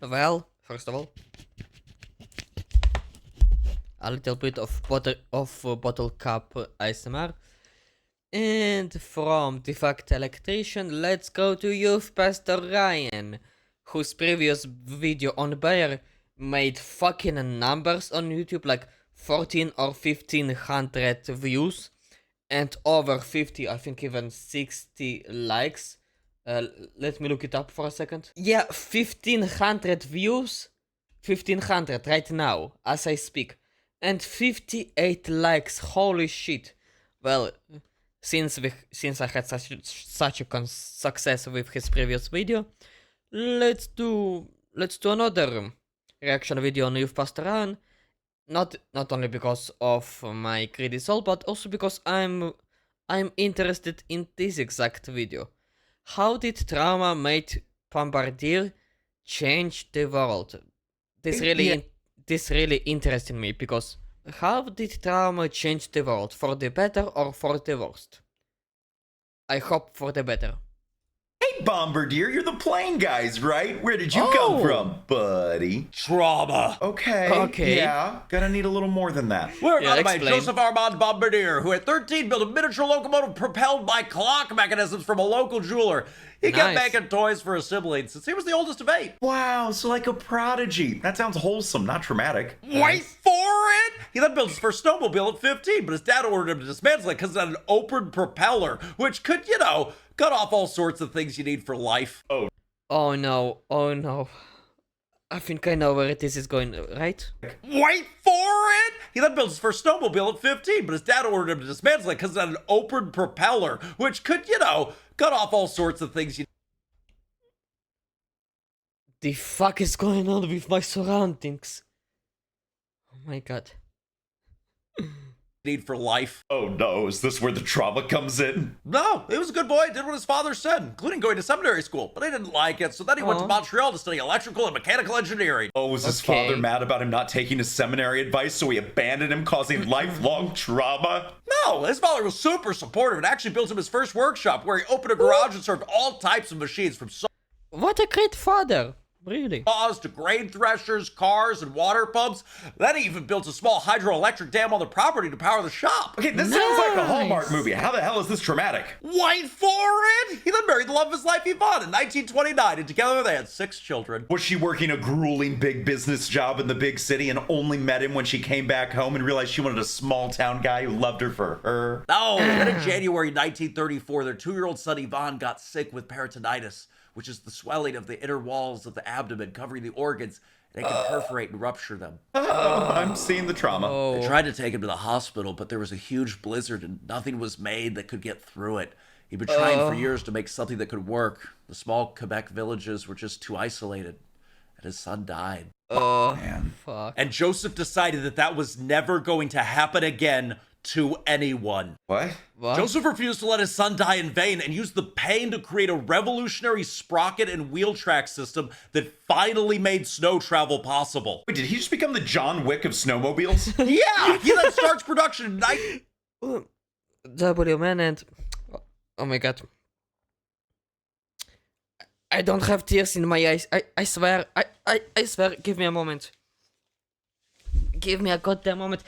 Well, first of all, a little bit of bottle cap ASMR. And from the fact electrician, let's go to Youth Pastor Ryan, whose previous video on Bear made fucking numbers on YouTube, like 14 or 1500 views and over 50, I think even 60 likes. Let me look it up for a second. Yeah, 1500 views, 1500 right now as I speak, and 58 likes. Holy shit. Well, since I had such a success with his previous video, let's do another reaction video on Youth Pastor Ryan. Not only because of my greedy soul, but also because I'm interested in this exact video. How did trauma made Bombardier change the world? This really interested me, because how did trauma change the world, for the better or for the worst? I hope for the better. Hey, Bombardier, you're the plane guys, right? Where did you come from, buddy? Trauma. Okay. Yeah, gonna need a little more than that. We're run by Joseph Armand Bombardier, who at 13 built a miniature locomotive propelled by clock mechanisms from a local jeweler. He kept making toys for his siblings since he was the oldest of 8. Wow, so like a prodigy. That sounds wholesome, not traumatic. Wait for it! He then built his first snowmobile at 15, but his dad ordered him to dismantle it because it had an open propeller, which could, cut off all sorts of things you need for life. Oh no. I think I know where this is going, right? Wait for it! He then built his first snowmobile at 15, but his dad ordered him to dismantle it because it had an open propeller, which could, cut off all sorts of things you The fuck is going on with my surroundings? Oh my god. need for life. Oh no, is this where the trauma comes in? No, he was a good boy, did what his father said, including going to seminary school, but he didn't like it, so then he went to Montreal to study electrical and mechanical engineering. Oh, was his father mad about him not taking his seminary advice, so he abandoned him, causing lifelong trauma? No, his father was super supportive and actually built him his first workshop where he opened a garage and served all types of machines from What a great father. Really? saws to grain threshers, cars, and water pumps. Then he even built a small hydroelectric dam on the property to power the shop. Okay, this sounds like a Hallmark movie. How the hell is this traumatic? Wait for it! He then married the love of his life, Yvonne, in 1929, and together they had 6 children. Was she working a grueling big business job in the big city and only met him when she came back home and realized she wanted a small town guy who loved her for her? No, then in January 1934, their 2-year-old son Yvonne got sick with peritonitis, which is the swelling of the inner walls of the abdomen covering the organs, and it can perforate and rupture them. I'm seeing the trauma. They tried to take him to the hospital, but there was a huge blizzard and nothing was made that could get through it. He'd been trying for years to make something that could work. The small Quebec villages were just too isolated, and his son died. Man. Fuck. And Joseph decided that that was never going to happen again to anyone. What? Joseph refused to let his son die in vain and used the pain to create a revolutionary sprocket and wheel track system that finally made snow travel possible. Wait, did he just become the John Wick of snowmobiles? Yeah, he then starts production in W man, and oh my god, I don't have tears in my eyes. I swear. I swear. Give me a moment. Give me a goddamn moment.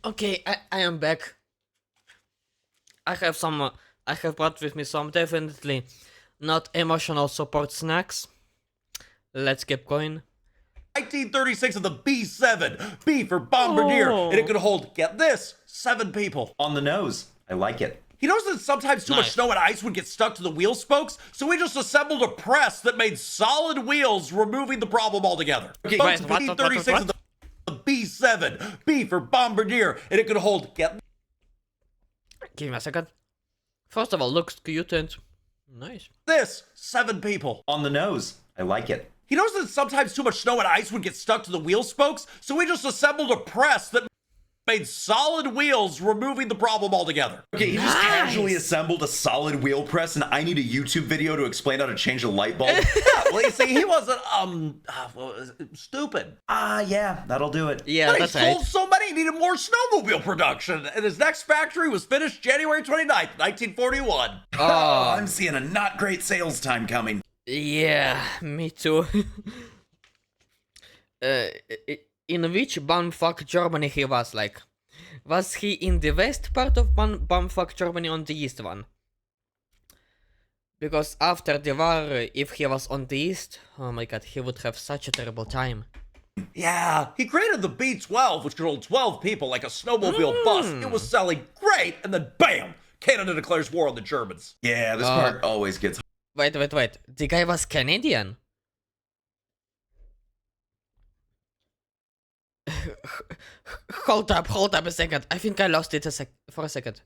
Okay, I am back. I have brought with me some definitely not emotional support snacks. Let's keep going. 1936 of the B-7, B for Bombardier, and it could hold, get this, 7 people. On the nose. I like it. He knows that sometimes too much snow and ice would get stuck to the wheel spokes, so he just assembled a press that made solid wheels, removing the problem altogether. Okay, Folks, what? 1936 of the B-7, B for Bombardier, and it could hold, get Give me a second. First of all, looks cute and nice. this, 7 people. On the nose. I like it. He knows that sometimes too much snow and ice would get stuck to the wheel spokes, so he just assembled a press that made solid wheels, removing the problem altogether. Okay, he just casually assembled a solid wheel press, and I need a YouTube video to explain how to change a light bulb. Yeah, well, you see, he wasn't, stupid. Yeah, that'll do it. Yeah, But that's he sold right. so many, he needed more snowmobile production, and his next factory was finished January 29th, 1941. I'm seeing a not great sales time coming. Yeah, me too. In which bumfuck Germany he was like? Was he in the west part of bumfuck Germany on the east one? Because after the war, if he was on the east, oh my god, he would have such a terrible time. Yeah, he created the B-12, which could hold 12 people like a snowmobile bus. It was selling great, and then bam! Canada declares war on the Germans. Yeah, this part always gets. Wait. The guy was Canadian? Hold up a second. I think I lost it for a second.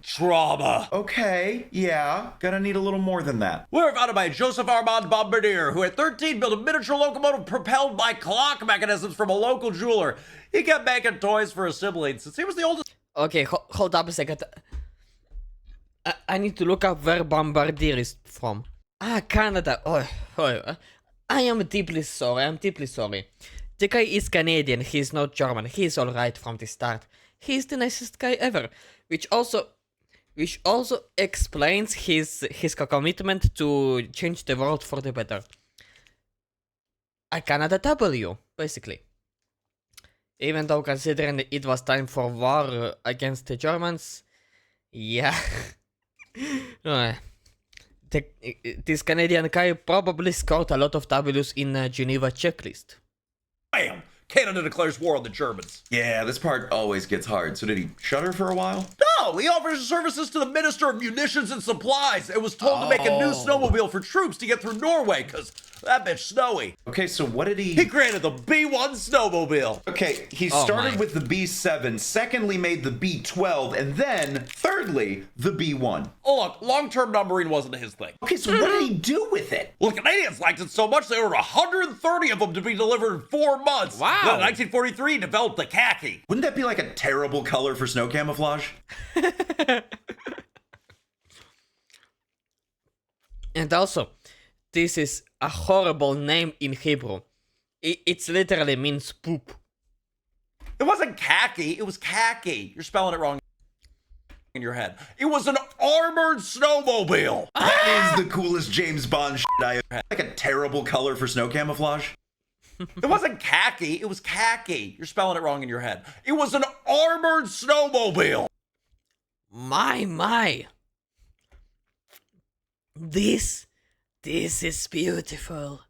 Trauma. Okay, yeah, gonna need a little more than that. We were founded by Joseph Armand Bombardier, who at 13 built a miniature locomotive propelled by clock mechanisms from a local jeweler. He kept making toys for his siblings since he was the oldest. Okay, hold up a second. I need to look up where Bombardier is from. Canada. I am deeply sorry. The guy is Canadian, he's not German. He's alright from the start. He's the nicest guy ever. Which also explains his commitment to change the world for the better. A Canada W, basically. Even though considering it was time for war against the Germans, yeah. This Canadian guy probably scored a lot of W's in Geneva checklist. Bam! Canada declares war on the Germans. Yeah, this part always gets hard. So did he shut her for a while? No, he offers services to the Minister of Munitions and Supplies and was told to make a new snowmobile for troops to get through Norway, because that bitch snowy. Okay, so what did He created the B-1 snowmobile. Okay, he started with the B7, secondly made the B12, and then, thirdly, the B1. Oh, look, long-term numbering wasn't his thing. Okay, so what did he do with it? Well, the Canadians liked it so much they ordered 130 of them to be delivered in 4 months. Wow. Then in 1943, he developed the khaki. Wouldn't that be like a terrible color for snow camouflage? And also, this is a horrible name in Hebrew. It literally means poop. It wasn't khaki, it was khaki. You're spelling it wrong in your head. It was an armored snowmobile. That is the coolest James Bond shit I ever had. Like a terrible color for snow camouflage? It wasn't khaki, it was khaki. You're spelling it wrong in your head. It was an armored snowmobile. My. This is beautiful.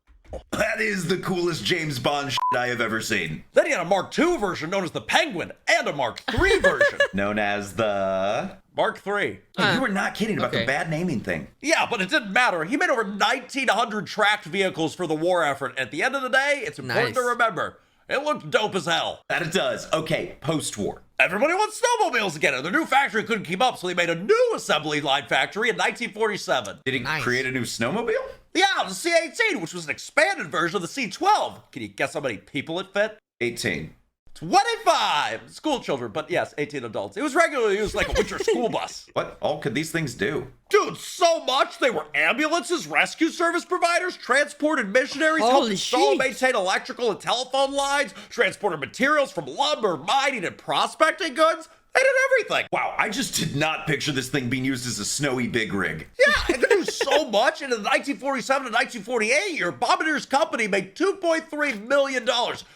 That is the coolest James Bond shit I have ever seen. Then he had a Mark II version known as the Penguin and a Mark III version. Known as the... Mark III. You were not kidding about okay. the bad naming thing. Yeah, but it didn't matter. He made over 1,900 tracked vehicles for the war effort. At the end of the day, it's important to Nice. remember, it looked dope as hell. That it does. Okay, post-war. Everybody wants snowmobiles again, and the new factory couldn't keep up, so they made a new assembly line factory in 1947. Did he Nice. create a new snowmobile? Yeah, the C-18, which was an expanded version of the C-12. Can you guess how many people it fit? 18. 25 school children, but yes, 18 adults. It was regularly used like a winter school bus. What all could these things do? Dude, so much! They were ambulances, rescue service providers, transported missionaries, helped Holy install and shit. maintain electrical and telephone lines, transported materials from lumber, mining, and prospecting goods. They did everything. Wow, I just did not picture this thing being used as a snowy big rig. Yeah, it could do so much. And in the 1947 to 1948 year, Bombardier's company made $2.3 million,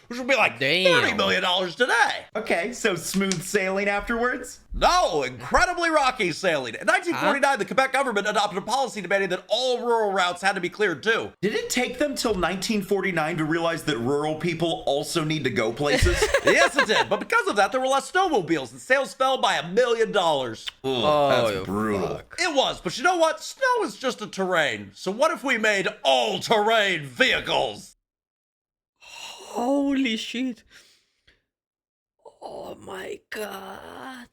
which would be like Damn. $30 million today. Okay, so smooth sailing afterwards? No, incredibly rocky sailing. In 1949, the Quebec government adopted a policy demanding that all rural routes had to be cleared too. Did it take them till 1949 to realize that rural people also need to go places? Yes, it did. But because of that, there were less snowmobiles and sales fell by $1 million. That's brutal. It was, but you know what? Snow is just a terrain. So what if we made all-terrain vehicles? Holy shit. Oh my god.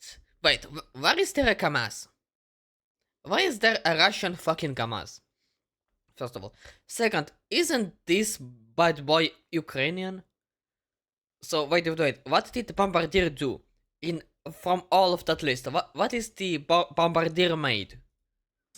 Wait, where is there a Kamaz? Why is there a Russian fucking Kamaz? First of all. Second, isn't this bad boy Ukrainian? So, wait. What did Bombardier do? From all of that list, what is the Bombardier made?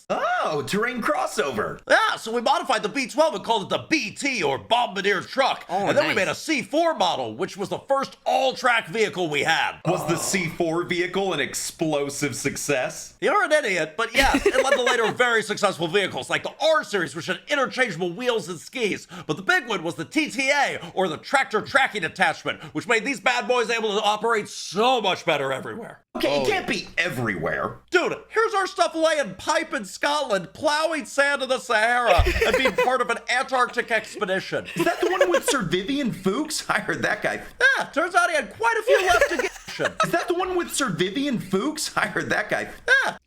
Oh, Oh, terrain crossover. Yeah, so we modified the B-12 and called it the BT, or Bombardier truck. Oh, and then we nice. made a C4 model, which was the first all-track vehicle we had. Was the C4 vehicle an explosive success? You're an idiot, but yes, it led to later very successful vehicles like the R-Series, which had interchangeable wheels and skis. But the big one was the TTA, or the Tractor Tracking Attachment, which made these bad boys able to operate so much better everywhere. Okay, it can't be everywhere. Dude, here's our stuff laying pipe in Scotland, plowing sand in the Sahara, and being part of an Antarctic expedition. Is that the one with Sir Vivian Fuchs? I heard that guy. Yeah, turns out he had quite a few left to give. Is that the one with Sir Vivian Fuchs? I heard that guy. Yeah.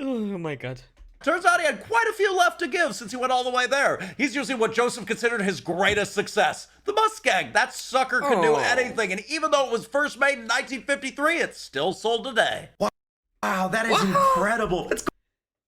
Oh my god. Turns out he had quite a few left to give since he went all the way there. He's using what Joseph considered his greatest success, the Mustang. That sucker could do Oh. anything, and even though it was first made in 1953, it's still sold today. Wow, that is incredible. It's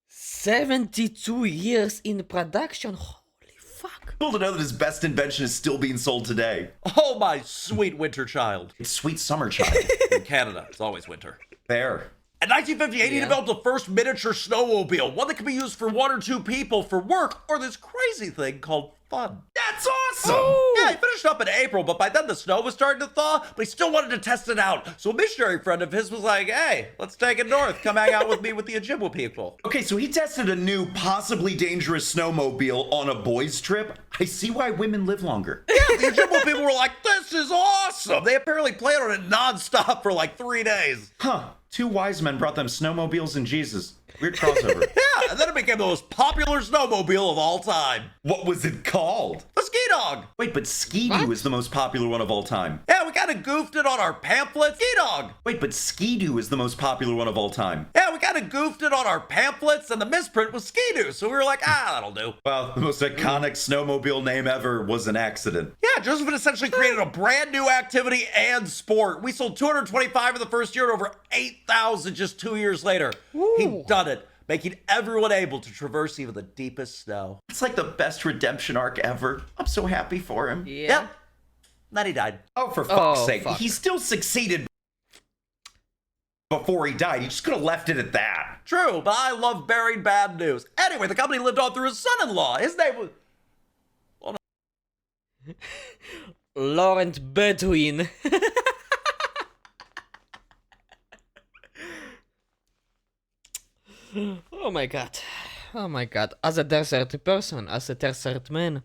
72 years in production. Holy fuck. cool to know that his best invention is still being sold today. Oh, my sweet winter child. It's sweet summer child. In Canada, it's always winter. There. In 1958, he Yeah. developed the first miniature snowmobile, one that could be used for 1 or 2 people for work, or this crazy thing called fun. That's awesome. Yeah, he finished up in April, but by then the snow was starting to thaw, but he still wanted to test it out. So a missionary friend of his was like, hey, let's take it north. Come hang out with me with the Ojibwe people. Okay, so he tested a new, possibly dangerous snowmobile on a boys' trip. I see why women live longer. Yeah, the Ojibwe people were like, this is awesome. They apparently played on it nonstop for like 3 days. Huh. 2 wise men brought them snowmobiles and Jesus. Weird crossover. Yeah, and then it became the most popular snowmobile of all time. What was it called? The Ski Dog. Wait, but Skidoo What? is the most popular one of all time. Yeah, we kind of goofed it on our pamphlet. Ski Dog. Wait, but Skidoo is the most popular one of all time. Yeah, we kind of goofed it on our pamphlets, and the misprint was Skidoo, so we were like, that'll do. Well, the most iconic snowmobile name ever was an accident. Yeah, Joseph had essentially created a brand new activity and sport. We sold 225 in the first year and over 8,000 just 2 years later. He'd done it, making everyone able to traverse even the deepest snow. It's like the best redemption arc ever. I'm so happy for him. Yeah. Yep. Then he died. Oh, for fuck's Oh, sake. fuck. He still succeeded before he died. He just could have left it at that. True, but I love bearing bad news. Anyway, the company lived on through his son-in-law. His name was... Laurent Between. Oh my god. Oh my god. As a desert person, as a desert man.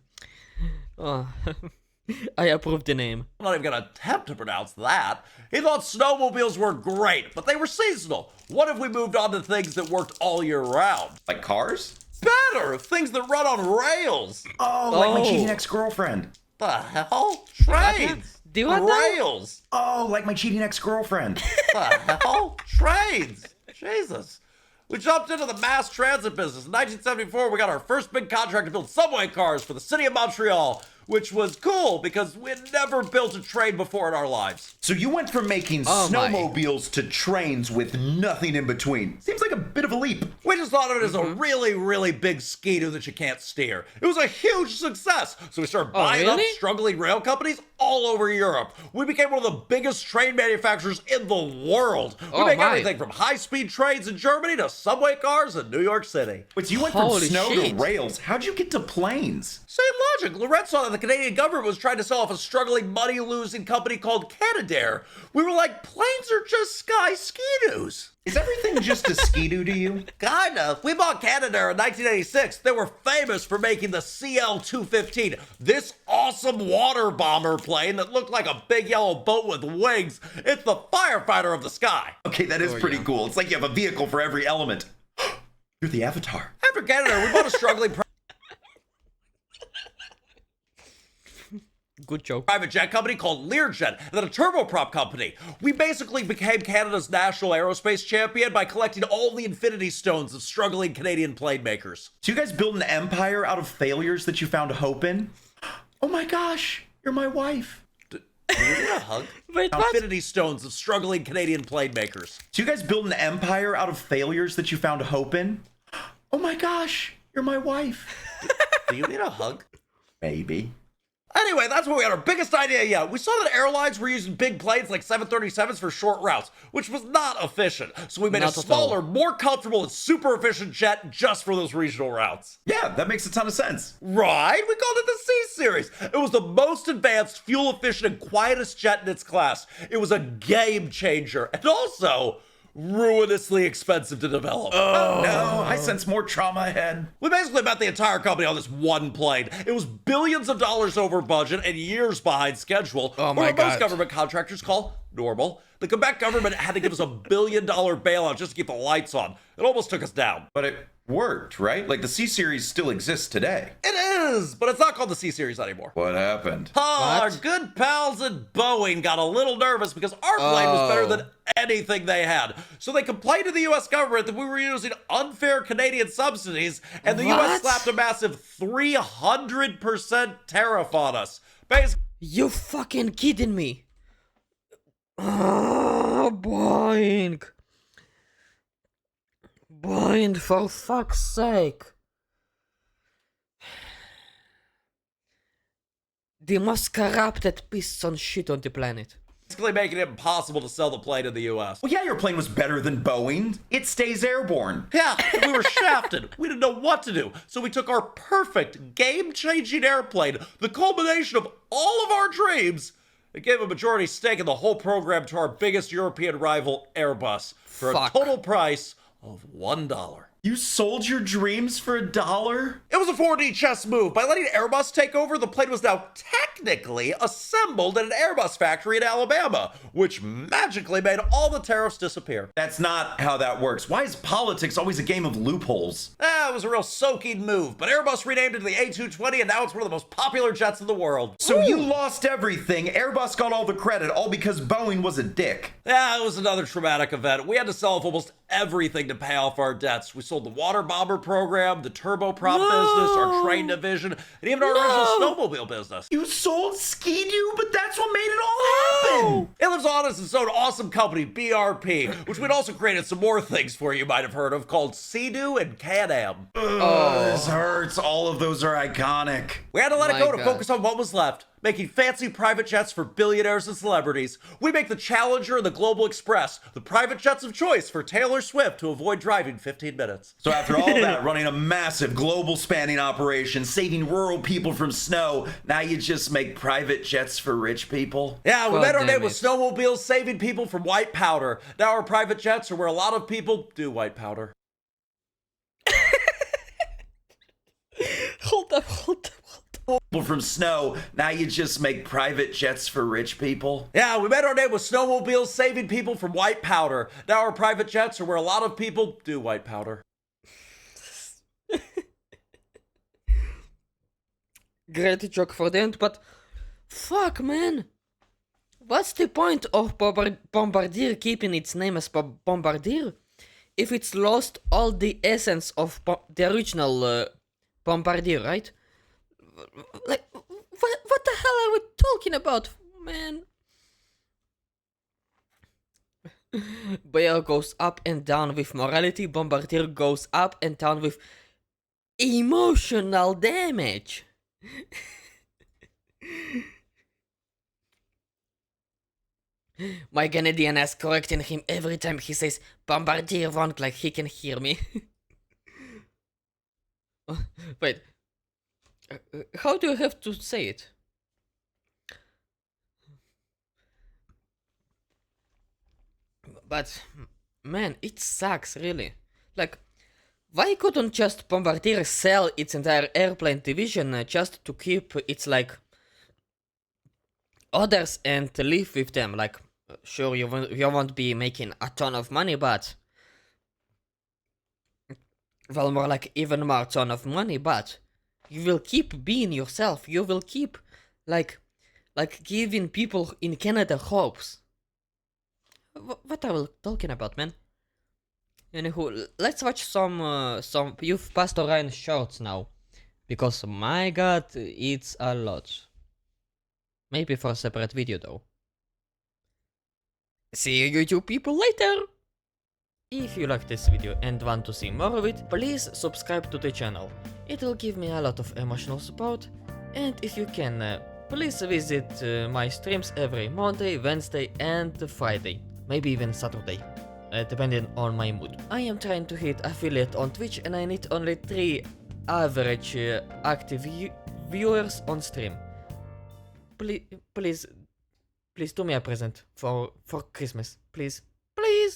Oh. I approve the name. I'm not even going to attempt to pronounce that. He thought snowmobiles were great, but they were seasonal. What if we moved on to things that worked all year round? Like cars? Better! Things that run on rails! Oh, like my Oh. cheating ex-girlfriend. The hell? Trains! Do you want that? Rails! Oh, like my cheating ex-girlfriend. The hell? Trains! Jesus. We jumped into the mass transit business. In 1974, we got our first big contract to build subway cars for the city of Montreal, which was cool because we had never built a train before in our lives. So you went from making Oh, my. snowmobiles to trains with nothing in between. Seems like a bit of a leap. We just thought of it as a really, really big Skidoo that you can't steer. It was a huge success, so we started buying up really? struggling rail companies all over Europe. We became one of the biggest train manufacturers in the world. We Oh, make my. everything from high-speed trains in Germany to subway cars in New York City. Wait, so you went Holy from snow shit. to rails. How'd you get to planes? Same logic. Lorette saw that the Canadian government was trying to sell off a struggling, money-losing company called Canadair. We were like, planes are just sky Skidoos. Is everything just a skidoo to you? Kind of. We bought Canadair in 1986. They were famous for making the CL-215, this awesome water bomber plane that looked like a big yellow boat with wings. It's the firefighter of the sky. Okay, that is Oh, pretty yeah. cool. It's like you have a vehicle for every element. You're the Avatar. After Canadair, we bought a struggling Good joke. private jet company called Learjet, and then a turboprop company. We basically became Canada's national aerospace champion by collecting all the infinity stones of struggling Canadian plane makers. So you guys built an empire out of failures that you found hope in? Oh my gosh, you're my wife. Do you need a hug? Wait, what? Infinity stones of struggling Canadian plane makers. So you guys built an empire out of failures that you found hope in? Oh my gosh, you're my wife. Do you need a hug? Maybe. Anyway, that's where we had our biggest idea yet. We saw that airlines were using big planes like 737s for short routes, which was not efficient. So we made Not a at all. smaller, more comfortable, and super efficient jet just for those regional routes. Yeah, that makes a ton of sense. Right? We called it the C-Series. It was the most advanced, fuel-efficient, and quietest jet in its class. It was a game changer, and also ruinously expensive to develop. Oh no, I sense more trauma ahead. We basically bet the entire company on this one plane. It was billions of dollars over budget and years behind schedule. Oh or my what most God. government contractors call normal. The Quebec government had to give us $1 billion bailout just to keep the lights on. It almost took us down. But it worked, right? Like the C-Series still exists today. It is, but it's not called the C-Series anymore. What happened? Our What? good pals at Boeing got a little nervous because our plane was better Oh. than anything they had. So they complained to the US government that we were using unfair Canadian subsidies, and the US What? slapped a massive 300% tariff on us. Basically, You fucking kidding me? Oh, Boeing. Boeing, for fuck's sake. The most corrupted piece of shit on the planet. making it impossible to sell the plane in the US. Well, yeah, your plane was better than Boeing. It stays airborne. Yeah, we were shafted. We didn't know what to do. So we took our perfect, game-changing airplane, the culmination of all of our dreams, and gave a majority stake in the whole program to our biggest European rival, Airbus, for Fuck. a total price of $1. You sold your dreams for $1? It was a 4D chess move. By letting Airbus take over, the plane was now technically assembled at an Airbus factory in Alabama, which magically made all the tariffs disappear. That's not how that works. Why is politics always a game of loopholes? It was a real soaking move, but Airbus renamed it to the A220, and now it's one of the most popular jets in the world. So you lost everything. Airbus got all the credit, all because Boeing was a dick. Yeah, it was another traumatic event. We had to sell off almost everything to pay off our dets. We sold the water bomber program, the turboprop business, our train division, and even our original snowmobile business. You sold Skidoo, but that's what made it all happen. It lives on us its own awesome company, BRP, which we'd also created some more things for you might have heard of called Skidoo and Can-Am. This hurts. All of those are iconic. We had to let it My go to God. focus on what was left, making fancy private jets for billionaires and celebrities. We make the Challenger and the Global Express the private jets of choice for Taylor Swift to avoid driving 15 minutes. So after all that, running a massive global spanning operation, saving rural people from snow, now you just make private jets for rich people? Yeah, we God made our damn name with it. snowmobiles saving people from white powder. Now our private jets are where a lot of people do white powder. Hold up. People from snow, now you just make private jets for rich people? Yeah, we made our name with snowmobiles saving people from white powder. Now our private jets are where a lot of people do white powder. Great joke for the end, but fuck, man. What's the point of Bombardier keeping its name as Bombardier if it's lost all the essence of the original Bombardier, right? Like, what the hell are we talking about, man? Bayer goes up and down with morality, Bombardier goes up and down with emotional damage. My Canadian ass correcting him every time he says Bombardier wrong, like he can hear me. Wait. How do you have to say it? But, man, it sucks, really. Like, why couldn't just Bombardier sell its entire airplane division just to keep its, like, orders and live with them? Like, sure, you won't be making a ton of money, but... Well, more like even more ton of money, but... You will keep being yourself. You will keep, like giving people in Canada hopes. What are we talking about, man? Anywho, let's watch some Youth Pastor Ryan shorts now, because my God, it's a lot. Maybe for a separate video though. See you YouTube people later! If you like this video and want to see more of it, please subscribe to the channel. It will give me a lot of emotional support, and if you can, Please visit my streams every Monday, Wednesday, and Friday. Maybe even Saturday, depending on my mood. I am trying to hit affiliate on Twitch and I need only 3 average active viewers on stream. Please do me a present for Christmas, please. Please.